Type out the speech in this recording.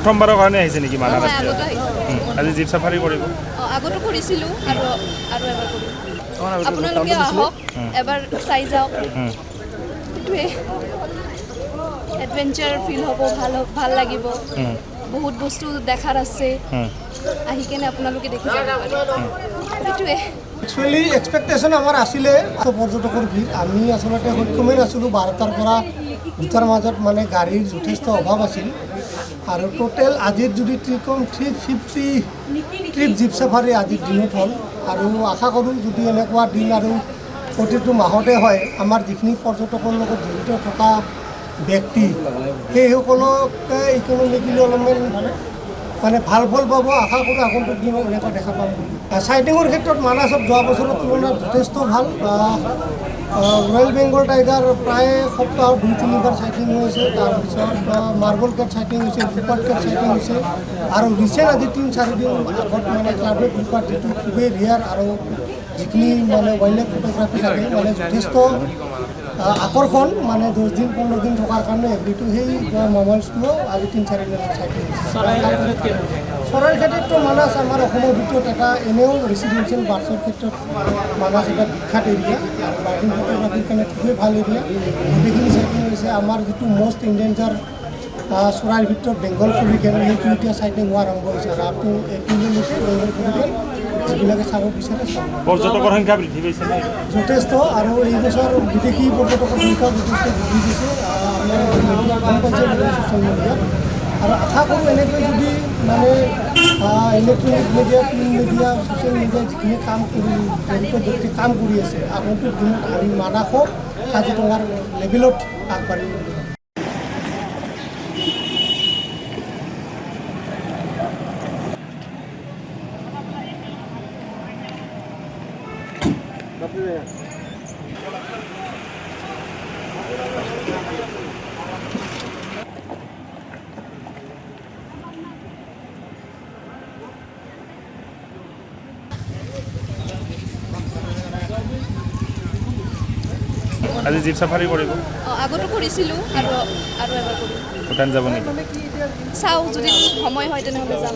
প্ৰথমবাৰৰ কাৰণে আহিছে নেকি মানাহ আগতে ৰাষ্ট্ৰীয় আহিছোঁ আজি জীপ চাফাৰী কৰিব আগতো কৰিছিলোঁ আৰু এবাৰ কৰিম আপোনালোকে আহক এবাৰ চাই যাওক সেইটোৱে এডভেঞ্চাৰ ফিল হ'ব ভাল লাগিব বহুত বস্তু দেখাৰ আছে আহি কেনে আপোনালোকে দেখি যাব পাৰে সেইটোৱে একচুৱেলি এক্সপেক্টেশ্যন আমাৰ আছিলে পৰ্যটকৰ ভিৰ আমি আচলতে সক্ষমেই নাছিলোঁ 12টাৰ পৰা 2টাৰ মাজত মানে গাড়ীৰ যথেষ্ট অভাৱ আছিল আৰু টোটেল আজিৰ যদি কম 350 ট্ৰিপ জীপ চাফাৰী আজিৰ দিনত হ'ল আৰু আশা কৰোঁ যদি এনেকুৱা দিন আৰু প্ৰতিটো মাহতে হয় আমাৰ যিখিনি পৰ্যটকৰ লগত জড়িত থকা ব্যক্তি সেইসকলকে ইকনমিকেলি অলপমান মানে ভাল ফল পাব আশা কৰোঁ আগন্তুক দিনত এনেকুৱা দেখা পাম চাইটিঙৰ ক্ষেত্ৰত মানাছত যোৱা বছৰৰ তুলনাত যথেষ্ট ভাল ৰয়েল বেংগল টাইগাৰ প্ৰায় সপ্তাহত 2-3বাৰ চাইটিং হৈছে তাৰপিছত মাৰ্বল কেট চাইটিং হৈছে লিপাৰ্ড কেট চাইটিং হৈছে আৰু ৰিচেণ্ট আজি 3-4 দিন আগত মানে ক্লাউডেড লিপাৰ্ড যিটো খুবেই ৰেয়াৰ আৰু যিখিনি মানে ৱাইল্ড লাইফ ফটোগ্ৰাফী থাকে মানে যথেষ্ট আকৰ্ষণ মানে 10 দিন 15 দিন থকাৰ কাৰণে এভৰিটো সেই মবাইলছটোও আজি 3-4 দিন চাইটিং হৈছে চৰাইৰ ক্ষেত্ৰততো মানাছ আমাৰ অসমৰ ভিতৰত এটা এনেও ৰেচিডেঞ্চিয়েল বাৰ্ডছৰ ক্ষেত্ৰত মানাছ এটা বিখ্যাত এৰিয়া আৰু বাৰ্ডিং ফটোগ্ৰাফীৰ কাৰণে খুবেই ভাল এৰিয়া গোটেইখিনি চাইটিং হৈছে আমাৰ যিটো মষ্ট ইণ্ডেঞ্জাৰ চৰাইৰ ভিতৰত বেংগল ফ্লৰিকেন সেইটো এতিয়া চাইটিং হোৱা আৰম্ভ হৈছে আৰু আপটো এপ্ৰিললৈকে বেংগল ফ্লৰিকেন যিবিলাকে চাব বিচাৰে পৰ্যটকৰ সংখ্যা বৃদ্ধি পাইছে যথেষ্ট আৰু এই বছৰ বিদেশী পৰ্যটকৰ সংখ্যাও যথেষ্ট বৃদ্ধি দিছে গম পাইছে ছ'চিয়েল মিডিয়াত আৰু আশা কৰোঁ এনেকৈ যদি মানে electronic media print media social media যিখিনি কাম কৰি জড়িত ব্যক্তি কাম কৰি আছে আগন্তুক দিনত আমি মানাসক কাজিৰঙাৰ লেভেলত আগবাঢ়িব আজি জীপ চাফাৰী কৰিব আগতো কৰিছিলোঁ আৰু এবাৰ কৰিম ভূটান যাব নেকি চাওঁ যদি সময় হয় তেনেহ'লে যাম